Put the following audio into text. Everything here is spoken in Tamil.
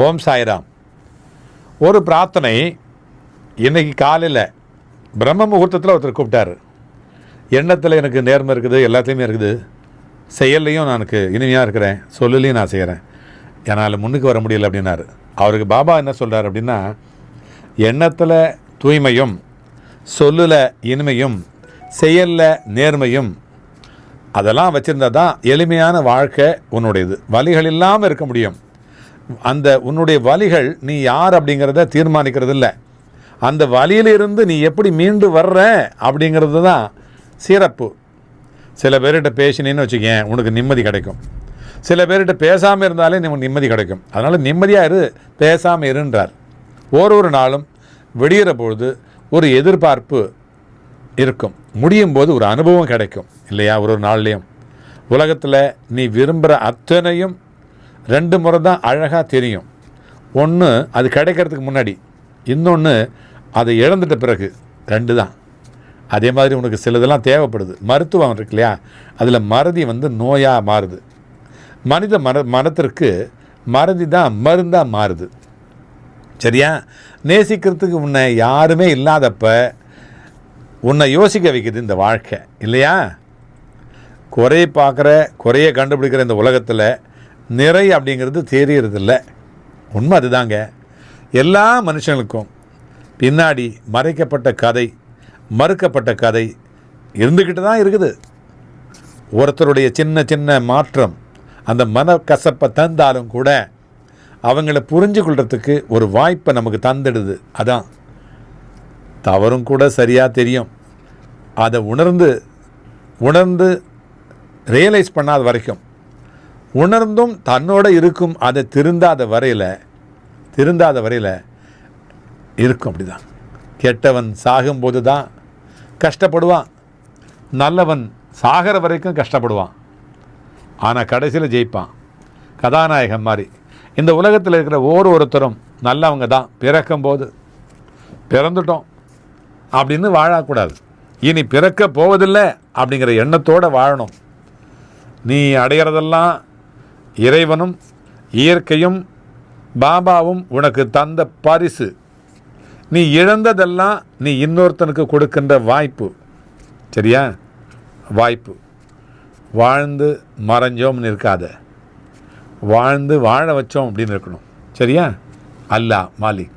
ஓம் சாய்ராம். ஒரு பிரார்த்தனை இன்றைக்கி காலையில் பிரம்ம முகூர்த்தத்தில் ஒருத்தர் கூப்பிட்டார். எண்ணத்தில் எனக்கு நேர்மை இருக்குது, எல்லாத்தையுமே இருக்குது, செயல்லையும் நான் இனிமையாக இருக்கிறேன், சொல்லலையும் நான் செய்கிறேன், என்னால் முன்னுக்கு வர முடியலை அப்படின்னாரு. அவருக்கு பாபா என்ன சொல்கிறார் அப்படின்னா, எண்ணத்தில் தூய்மையும், சொல்லில் இனிமையும், செயலில் நேர்மையும் அதெல்லாம் வச்சுருந்தா தான் எளிமையான வாழ்க்கை உன்னுடையது. வலிகள் இல்லாமல் இருக்க முடியும். அந்த உன்னுடைய வலிகள் நீ யார் அப்படிங்கிறத தீர்மானிக்கிறது இல்லை. அந்த வலியிலிருந்து நீ எப்படி மீண்டு வர்ற அப்படிங்கிறது தான் சிறப்பு. சில பேர்கிட்ட பேசினேன்னு வச்சுக்கேன், உனக்கு நிம்மதி கிடைக்கும். சில பேர்கிட்ட பேசாமல் இருந்தாலே உனக்கு நிம்மதி கிடைக்கும். அதனால் நிம்மதியாக இரு, பேசாமல் இருன்றார். ஒரு நாளும் விடிகிற பொழுது ஒரு எதிர்பார்ப்பு இருக்கும், முடியும் போது ஒரு அனுபவம் கிடைக்கும் இல்லையா? ஒரு நாள்லேயும் உலகத்தில் நீ விரும்புகிற அத்தனையும் 2 முறை தான் அழகாக தெரியும். ஒன்று அது கிடைக்கிறதுக்கு முன்னாடி, இன்னொன்று அதை இழந்துட்ட பிறகு. 2 தான். அதே மாதிரி உனக்கு சிலதெல்லாம் தேவைப்படுது. மருத்துவம் இருக்கு இல்லையா, அதில் மறதி நோயாக மாறுது. மனித மனத்திற்கு மறதி தான் மருந்தாக மாறுது. சரியா? நேசிக்கிறதுக்கு உன்னை யாருமே இல்லாதப்ப உன்னை யோசிக்க வைக்குது இந்த வாழ்க்கை இல்லையா? குறையை பார்க்குற, குறையை கண்டுபிடிக்கிற இந்த உலகத்தில் நிறை அப்படிங்கிறது தெரியறதில்ல. உண்மை அதுதாங்க. எல்லா மனுஷங்களுக்கும் பின்னாடி மறைக்கப்பட்ட கதை, மறுக்கப்பட்ட கதை இருந்துக்கிட்டு தான் இருக்குது. ஒருத்தருடைய சின்ன சின்ன மாற்றம் அந்த மனக்கசப்பை தந்தாலும் கூட அவங்கள புரிஞ்சு கொள்றதுக்கு ஒரு வாய்ப்பை நமக்கு தந்துடுது. அதான் தவறும் கூட சரியாக தெரியும். அதை உணர்ந்து ரியலைஸ் பண்ணாத வரைக்கும், உணர்ந்தும் தன்னோட இருக்கும், அதை திருந்தாத வரையில் இருக்கும். அப்படி தான் கெட்டவன் சாகும்போது தான் கஷ்டப்படுவான், நல்லவன் சாகிற வரைக்கும் கஷ்டப்படுவான். ஆனால் கடைசியில் ஜெயிப்பான், கதாநாயகன் மாதிரி. இந்த உலகத்தில் இருக்கிற ஒருத்தரும் நல்லவங்க தான். பிறக்கும்போது பிறந்துட்டோம் அப்படின்னு வாழக்கூடாது. இனி பிறக்க போவதில்லை அப்படிங்கிற எண்ணத்தோடு வாழணும். நீ அடையிறதெல்லாம் இறைவனும் இயற்கையும் பாபாவும் உனக்கு தந்த பரிசு. நீ இழந்ததெல்லாம் நீ இன்னொருத்தனுக்கு கொடுக்கின்ற வாய்ப்பு. சரியா? வாய்ப்பு. வாழ்ந்து மறைஞ்சோம்னு இருக்காத, வாழ்ந்து வாழ வச்சோம் அப்படின்னு இருக்கணும். சரியா? அல்லாஹ் மாலிக்.